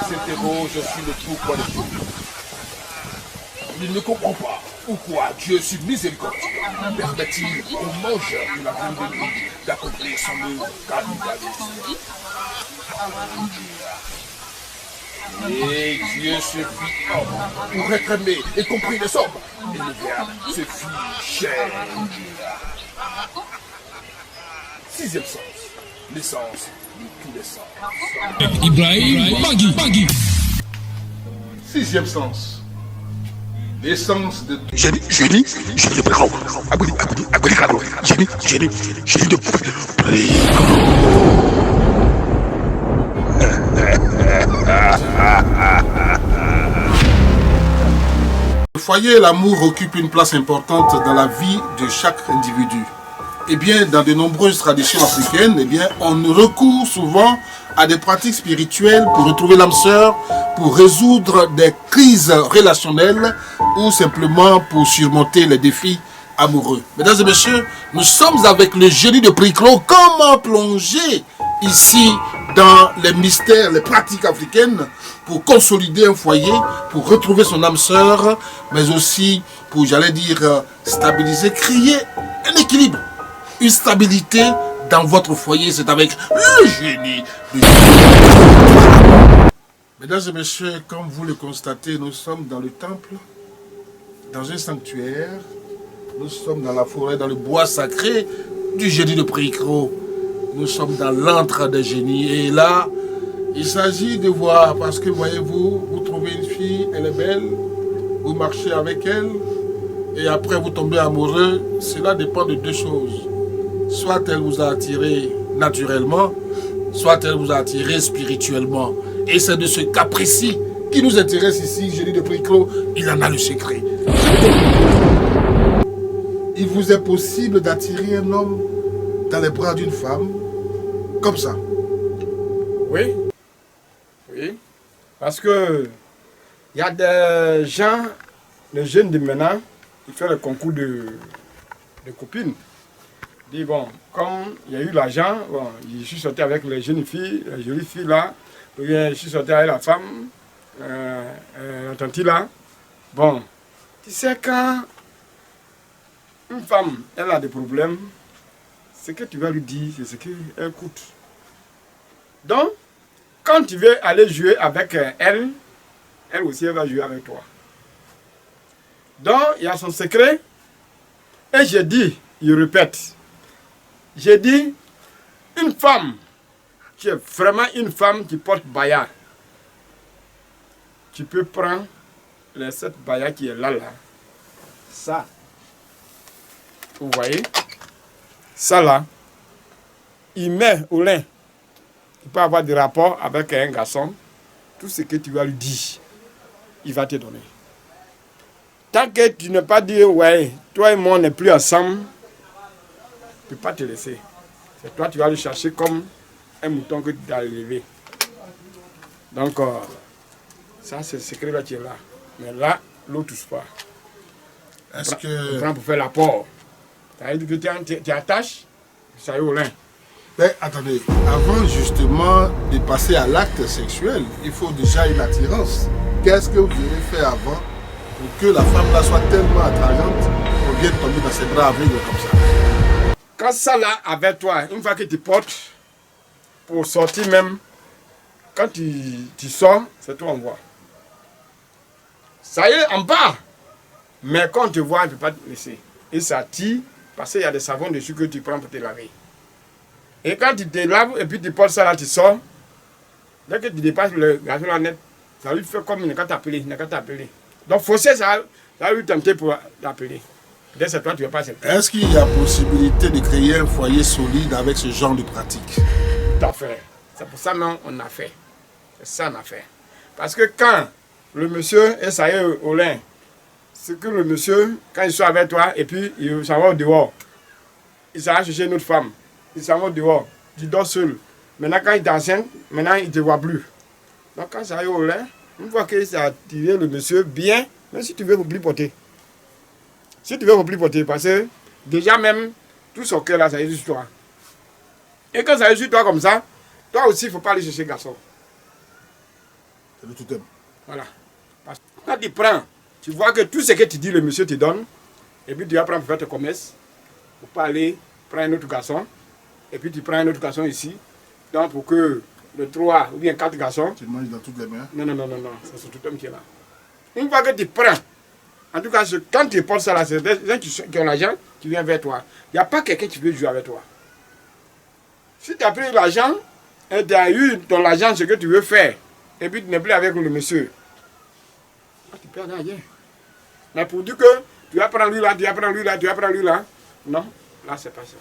S'interroge sur le pourquoi de tout. Il ne comprend pas pourquoi Dieu, sur miséricordieux, permet-il aux mangeurs de la viande de lui d'accomplir son œuvre capitaliste. Et Dieu se fit homme pour être aimé et compris les hommes. Et le Verbe se fit chair. Sixième sens, l'essence de tous les sens. Ibrahim Bagui. Sixième sens, l'essence de tout. Génie de Préco. Génie de Préco. Le foyer et l'amour occupent une place importante dans la vie de chaque individu. Eh bien, dans de nombreuses traditions africaines, eh bien, on recourt souvent à des pratiques spirituelles pour retrouver l'âme sœur, pour résoudre des crises relationnelles ou simplement pour surmonter les défis amoureux. Mesdames et messieurs, nous sommes avec le génie de Préco. Comment plonger ici dans les mystères, les pratiques africaines pour consolider un foyer, pour retrouver son âme sœur, mais aussi pour, j'allais dire, stabiliser, créer un équilibre, une stabilité dans votre foyer. C'est avec le génie de Mesdames et messieurs, comme vous le constatez, nous sommes dans le temple, dans un sanctuaire, nous sommes dans la forêt, dans le bois sacré du génie de Préco. Nous sommes dans l'antre des génies. Et là, il s'agit de voir, parce que voyez-vous, vous trouvez une fille, elle est belle, vous marchez avec elle, et après vous tombez amoureux. Cela dépend de deux choses. Soit elle vous a attiré naturellement, soit elle vous a attiré spirituellement. Et c'est de ce cas précis qui nous intéresse ici, génie de Préco. Il en a le secret. Il vous est possible d'attirer un homme dans les bras d'une femme, comme ça. Oui. Parce que il y a des gens, les jeunes de maintenant, ils font le concours de copines. Ils disent, bon, comme il y a eu l'argent, bon, je suis sorti avec les jeunes filles, les jolies filles là, ou bien je suis sorti avec la femme, la tante là. Bon, tu sais, quand une femme, elle a des problèmes, ce que tu vas lui dire, c'est ce qu'elle coûte. Donc, quand tu veux aller jouer avec elle, elle aussi elle va jouer avec toi. Donc, il y a son secret. Et j'ai dit, il répète, j'ai dit, une femme qui est vraiment une femme qui porte baya, tu peux prendre les 7 baya qui est là, ça. Vous voyez? Ça là, il met au lin. Il peut avoir des rapports avec un garçon. Tout ce que tu vas lui dire, il va te donner. Tant que tu n'as pas dit, ouais, toi et moi on n'est plus ensemble, il ne peut pas te laisser. C'est toi tu vas le chercher comme un mouton que tu as élevé. Donc, ça c'est le secret là qui est là. Mais là, l'eau ne touche pas. Est-ce Tu que... prends pour faire l'apport. Ça veut dire que tu attaches, ça y est au lin. Mais attendez, avant justement de passer à l'acte sexuel, il faut déjà une attirance. Qu'est-ce que vous devez faire avant pour que la femme là soit tellement attrayante qu'on vienne tomber dans ses bras aveugles comme ça? Quand ça là avec toi, une fois que tu portes, pour sortir même, quand tu sors, c'est toi on voit. Ça y est, en bas. Mais quand on te voit, on ne peut pas te laisser. Et ça tire, parce qu'il y a des savons dessus que tu prends pour te laver. Et quand tu te laves et puis tu portes ça là, tu sors, dès que tu dépasses le gazon là net, ça lui fait comme il n'a qu'à t'appeler, Donc forcer ça va lui tenter pour l'appeler. Peut-être c'est toi, tu ne vas pas accepter. Est-ce qu'il y a possibilité de créer un foyer solide avec ce genre de pratique? Tout à fait. C'est pour ça qu'on a fait. C'est ça qu'on a fait. Parce que quand le monsieur est ça y est au lin, c'est que le monsieur, quand il soit avec toi, et puis il s'en va au dehors, il s'en va chercher une autre femme, il s'en va au dehors, tu dors seul. Maintenant, quand il t'enceinte, maintenant il ne te voit plus. Donc, quand ça y est au lin, une fois que ça a tiré le monsieur bien, même si tu veux oublier porter, Si tu veux plus porter, parce que déjà même, tout son cœur là, ça est sur toi. Et quand ça est sur toi comme ça, toi aussi, il ne faut pas aller chercher garçon. C'est le totem. Voilà. Parce que quand tu prends, tu vois que tout ce que tu dis, le monsieur te donne, et puis tu vas prendre pour faire ton commerce, pour pas aller prendre un autre garçon, et puis tu prends un autre garçon ici, donc pour que le 3 ou bien 4 garçons. Tu manges dans toutes les mains. Non, c'est ce totem qui est là. Une fois que tu prends, en tout cas, quand tu portes ça là, c'est des gens qui ont l'argent qui viennent vers toi. Il n'y a pas quelqu'un qui veut jouer avec toi. Si tu as pris l'argent, et tu as eu ton argent, ce que tu veux faire, et puis tu n'es plus avec le monsieur, tu perds rien. Mais pour dire que tu vas prendre lui là, tu vas prendre lui là, tu vas prendre lui là, non, là c'est pas ça.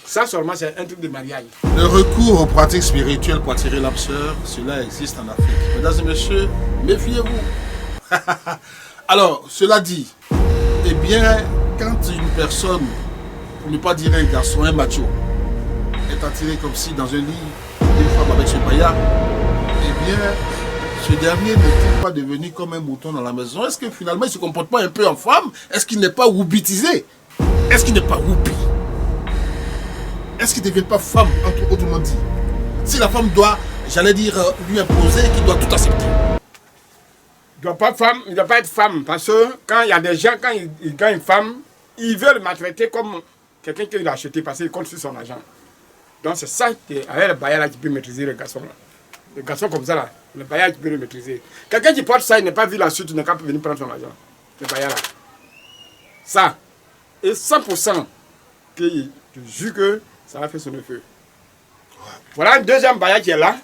Ça seulement c'est un truc de mariage. Le recours aux pratiques spirituelles pour attirer l'âme sœur, cela existe en Afrique. Mesdames et messieurs, méfiez-vous. Alors, cela dit, eh bien, quand une personne, pour ne pas dire un garçon, un macho, est attiré comme si dans un lit d'une femme avec ce baya, eh bien, ce dernier n'est-il pas devenu comme un mouton dans la maison? Est-ce que finalement il ne se comporte pas un peu en femme? Est-ce qu'il n'est pas woubitisé? Est-ce qu'il n'est pas woupi? Est-ce qu'il ne devient pas femme, autrement dit? Si la femme doit, j'allais dire, lui imposer, qu'il doit tout accepter. Il ne doit pas être femme, parce que quand il y a des gens, quand ils gagnent une femme, ils veulent maltraiter comme quelqu'un qui l'a acheté parce qu'il compte sur son argent. Donc c'est ça, avec le baillard là, qui peut maîtriser le garçon là. Le garçon comme ça là, le baillard qui peut le maîtriser. Quelqu'un qui porte ça, il n'a pas vu la suite, il n'a qu'à venir prendre son argent. Le baillard là. Ça. Et 100% que je te jure que ça va faire son feu. Voilà un deuxième baillard qui est là.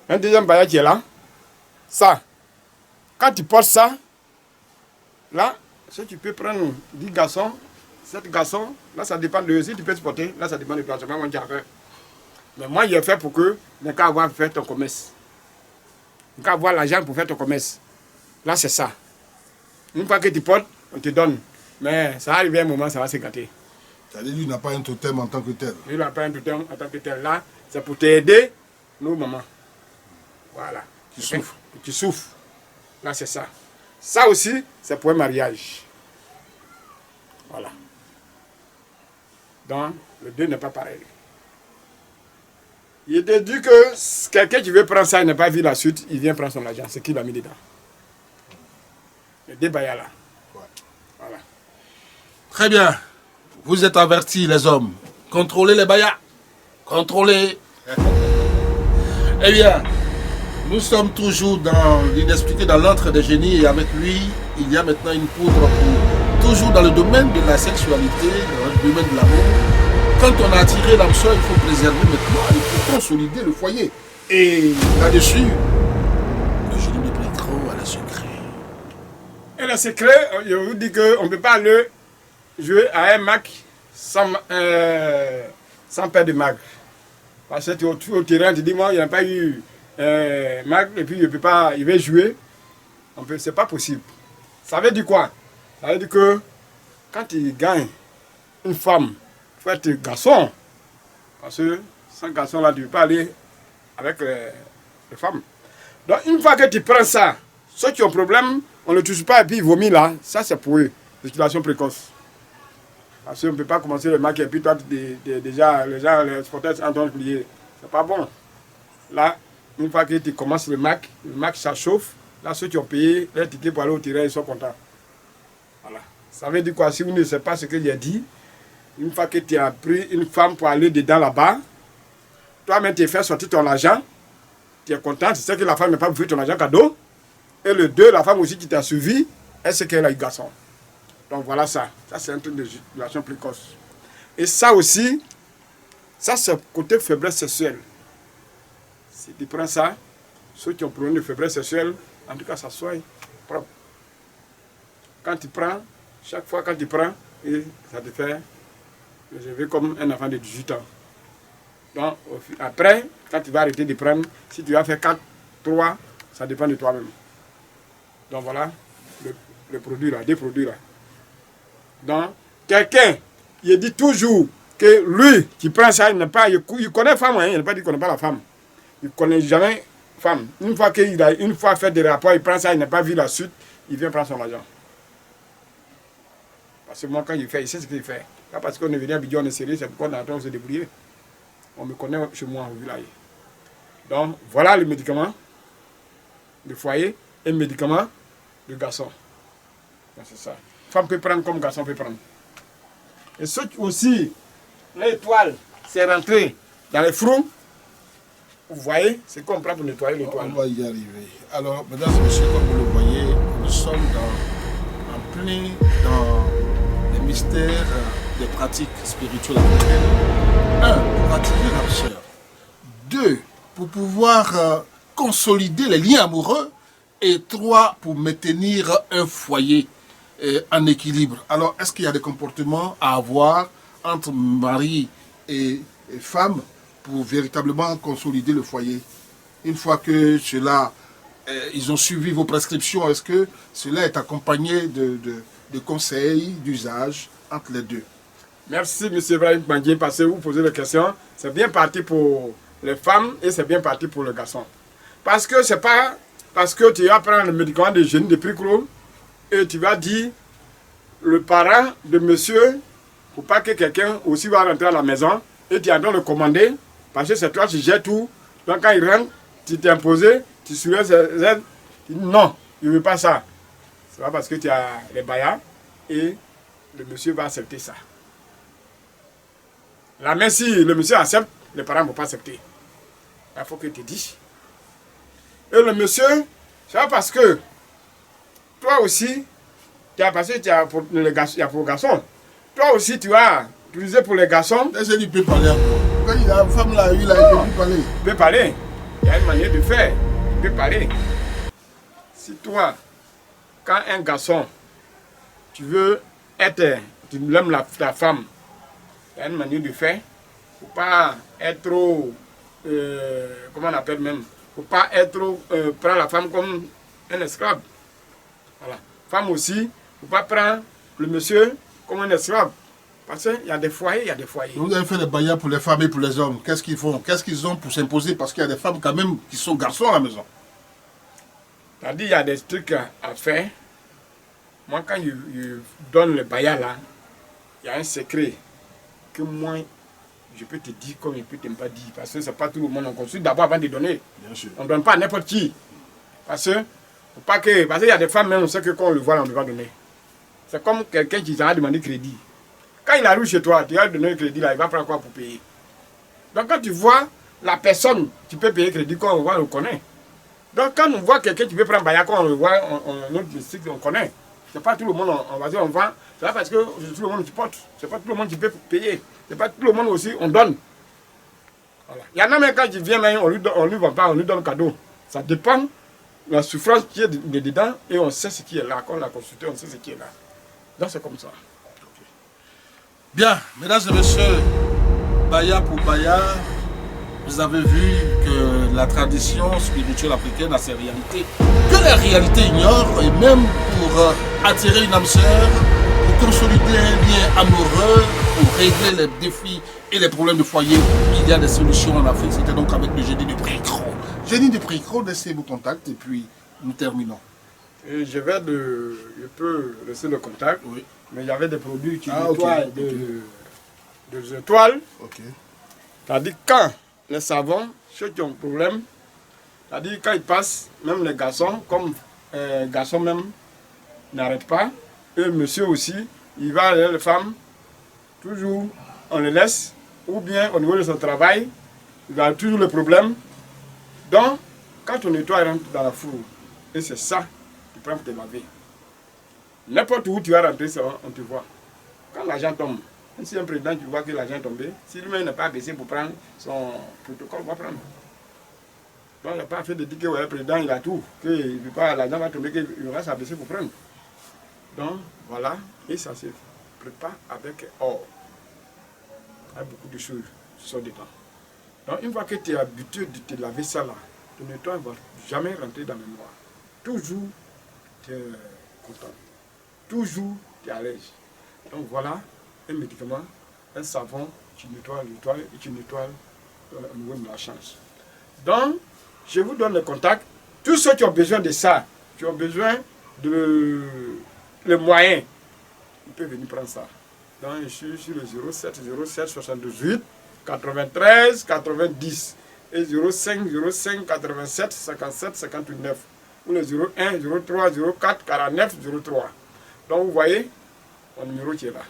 Un deuxième baillard qui est là. Ça. Quand tu portes ça, là, si tu peux prendre 10 garçons, 7 garçons, là ça dépend de eux. Si tu peux te porter, là ça dépend de toi. C'est pas moi qui ai fait. Mais moi, il est fait pour que tu n'aies qu'à avoir fait ton commerce. Tu n'aies qu'à avoir l'argent pour faire ton commerce. Là, c'est ça. Une fois que tu portes, on te donne. Mais ça arrive à un moment, ça va se gâter. C'est-à-dire lui n'a pas un totem en tant que tel. Lui n'a pas un totem en tant que tel. Là, c'est pour t'aider, nos mamans. Voilà. Qui souffre. Qui souffre. Là, c'est ça. Ça aussi, c'est pour un mariage. Voilà. Donc, le 2 n'est pas pareil. Il te dit que quelqu'un qui veut prendre ça, il n'a pas vu la suite, il vient prendre son argent. C'est qu'il a mis dedans. Le débat là. Ouais. Voilà. Très bien. Vous êtes avertis, les hommes. Contrôlez les bayas. Contrôlez. Eh bien, nous sommes toujours dans l'inexpliqué, dans l'antre des génies. Et avec lui, il y a maintenant une poudre pour toujours dans le domaine de la sexualité, dans le domaine de l'amour. Quand on a attiré l'âme sœur, il faut préserver maintenant, il faut consolider le foyer. Et là-dessus, le génie ne plaît trop à la secret. Et le secret, je vous dis qu'on ne peut pas aller jouer à un Mac sans paire de Mac. Parce que tu es au terrain, tu dis, moi, il n'y a pas eu Mac, et puis je peux pas, il va jouer. C'est pas possible. Ça veut dire quoi? Ça veut dire que quand tu gagnes une femme, il faut être garçon. Parce que sans garçon, là, tu ne peux pas aller avec les femmes. Donc, une fois que tu prends ça, ceux qui ont problème, on ne le touche pas et puis ils vomissent là. Ça, c'est pour eux. L'éjaculation précoce. Parce qu'on ne peut pas commencer le Mac et puis toi, déjà, les sportifs sont en train de plier. C'est pas bon. Là, une fois que tu commences le Mac, ça chauffe. Là, ceux qui ont payé les tickets pour aller au terrain, ils sont contents. Voilà. Ça veut dire quoi? Si vous ne savez pas ce que j'ai dit, une fois que tu as pris une femme pour aller dedans là-bas, toi-même, tu fais sortir ton argent, tu es content, tu sais que la femme n'a pas bouffé ton argent cadeau. Et le 2, la femme aussi qui t'a suivi, elle sait qu'elle a eu garçon. Donc voilà ça. Ça, c'est un truc de éjaculation précoce. Et ça aussi, ça, c'est côté faiblesse sexuelle. Si tu prends ça, ceux qui ont problème de faiblesse sexuelle, en tout cas, ça soit propre. Quand tu prends, chaque fois quand tu prends, et ça te fait, je vais comme un enfant de 18 ans. Donc, après, quand tu vas arrêter de prendre, si tu vas faire 4, 3, ça dépend de toi-même. Donc voilà, le produit là, des produits là. Donc, quelqu'un, il dit toujours que lui, qui prend ça, il connaît la femme, hein, il n'a pas dit qu'il ne connaît pas la femme. Il ne connaît jamais la femme. Une fois qu'il a fait des rapports, il prend ça, il n'a pas vu la suite, il vient prendre son argent. Parce que moi, quand il fait, il sait ce qu'il fait. Pas parce qu'on est venu à Bidjan, on est sérieux, c'est pourquoi on est en train de se débrouiller. On me connaît chez moi au village. Donc, voilà le médicament de foyer et le médicament de garçon. C'est ça. Femme peut prendre comme garçon peut prendre. Et ce aussi, l'étoile, c'est rentré dans les frous. Vous voyez, c'est qu'on prend pour nettoyer l'étoile. On va y arriver. Alors, mesdames et messieurs, comme vous le voyez, nous sommes en plein dans les mystères des pratiques spirituelles africaines. 1. Pour pratiquer l'absurde. 2. Pour pouvoir consolider les liens amoureux. Et 3. Pour maintenir un foyer en équilibre. Alors, est-ce qu'il y a des comportements à avoir entre mari et femme pour véritablement consolider le foyer? Une fois que cela, ils ont suivi vos prescriptions, est-ce que cela est accompagné de conseils, d'usage entre les deux? Merci, M. Ibrahim Bandie, parce que vous posez la question. C'est bien parti pour les femmes et c'est bien parti pour le garçon. Parce que c'est pas parce que tu vas prendre le médicament de génie de Pricro et tu vas dire le parent de monsieur, pour pas que quelqu'un aussi va rentrer à la maison et tu es en train de le commander, parce que c'est toi qui gères tout. Donc quand il rentre, tu t'es imposé, tu soulèves ses ailes, tu dis non, je ne veux pas ça. C'est pas parce que tu as les baillards et le monsieur va accepter ça. Là, même si le monsieur accepte, les parents ne vont pas accepter. Il faut que tu dises. Et le monsieur, c'est pas parce que toi aussi, tu as passé, tu as pour le garçon. Toi aussi, tu as utilisé pour les garçons. Est-ce qu'il peut parler encore? Quand il a une femme là, il peut parler. Il peut parler. Il y a une manière de faire. Il peut parler. Si toi, quand un garçon, tu veux être, tu aimes ta femme, il y a une manière de faire. Il ne faut pas être trop, comment on appelle même, il ne faut pas être trop, prendre la femme comme un esclave. Voilà. Femme aussi, il ne faut pas prendre le monsieur comme un esclave. Parce qu'il y a des foyers, il y a des foyers. Vous avez fait des baillards pour les femmes et pour les hommes. Qu'est-ce qu'ils font? Qu'est-ce qu'ils ont pour s'imposer? Parce qu'il y a des femmes quand même qui sont garçons à la maison. C'est-à-dire il y a des trucs à faire. Moi, quand je donne le baillant là, il y a un secret que moi, je peux te dire comme je peux te pas dire. Parce que ce n'est pas tout le monde. On consulte d'abord avant de donner. Bien sûr. On ne donne pas à n'importe qui. Parce que, parce qu'il y a des femmes, même on sait que quand on le voit, on ne va donner. C'est comme quelqu'un qui t'a demandé crédit. Quand il arrive chez toi, tu vas lui donner un crédit là, il va prendre quoi pour payer? Donc quand tu vois la personne, tu peux payer crédit, quand on voit, on le connaît. Donc quand on voit quelqu'un qui peut prendre baillant, quand on le voit, notre district, on connaît. C'est pas tout le monde, on va dire, on vend. C'est pas parce que tout le monde qui porte. C'est pas tout le monde qui peut payer. C'est pas tout le monde aussi, on donne. Voilà. Il y en a même quand il vient, on lui vend pas, on lui donne cadeau. Ça dépend de la souffrance qui est dedans et on sait ce qui est là. Quand on l'a consulté, on sait ce qui est là. Donc c'est comme ça. Bien, mesdames et messieurs, Baya pour Baya, vous avez vu que la tradition spirituelle africaine a ses réalités, que la réalité ignore, et même pour attirer une âme sœur, pour consolider un lien amoureux, pour régler les défis et les problèmes de foyer, il y a des solutions en Afrique. C'était donc avec le génie de Pricro. Génie de Pricro, laissez vos contacts et puis nous terminons. Et je peux laisser le contact. Oui. Mais il y avait des produits qui nettoient okay. des étoiles. Ok. C'est-à-dire quand les savons, ceux qui ont un problème, c'est-à-dire quand ils passent, même les garçons, comme garçons même n'arrêtent pas, et le monsieur aussi, il va aller les femmes, toujours on les laisse, ou bien au niveau de son travail, il a toujours le problème. Donc, quand on nettoie, il rentre dans la fourre. Et c'est ça, tu prends pour te laver. N'importe où tu vas rentrer, on te voit. Quand l'argent tombe, même si un président, tu vois que l'argent est tombé, si lui-même n'a pas baissé pour prendre son protocole, va prendre. Donc il n'a pas fait de dire que ouais, le président il a tout, que l'argent va tomber, qu'il va s'abaisser pour prendre. Donc voilà, et ça se prépare avec or. Il y a beaucoup de choses qui sont dedans. Donc une fois que tu es habitué de te laver ça là, ton nettoie ne va jamais rentrer dans la mémoire. Toujours tu es content. Toujours tu es à l'aise. Donc voilà un médicament, un savon, tu nettoies l'étoile et tu nettoies au niveau de la chance. Donc, je vous donne le contact. Tous ceux qui ont besoin de ça, qui ont besoin de les moyens il peut venir prendre ça. Donc je suis sur le 07 07 78 93 90 et 05 05 87 57 59 ou le 01 03 04 49 03. Donc vous voyez mon numéro qui est là.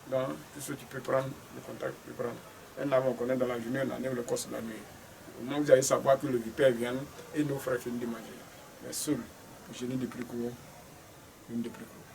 Donc tout ce que tu peux prendre, le contact, tu peux prendre. Un homme on connaît dans la journée, on a le cours de la nuit. Au moment où vous allez savoir que le vipère vient et nos frères finissent de manger. Mais seul, je n'ai de plus court, une de plus court.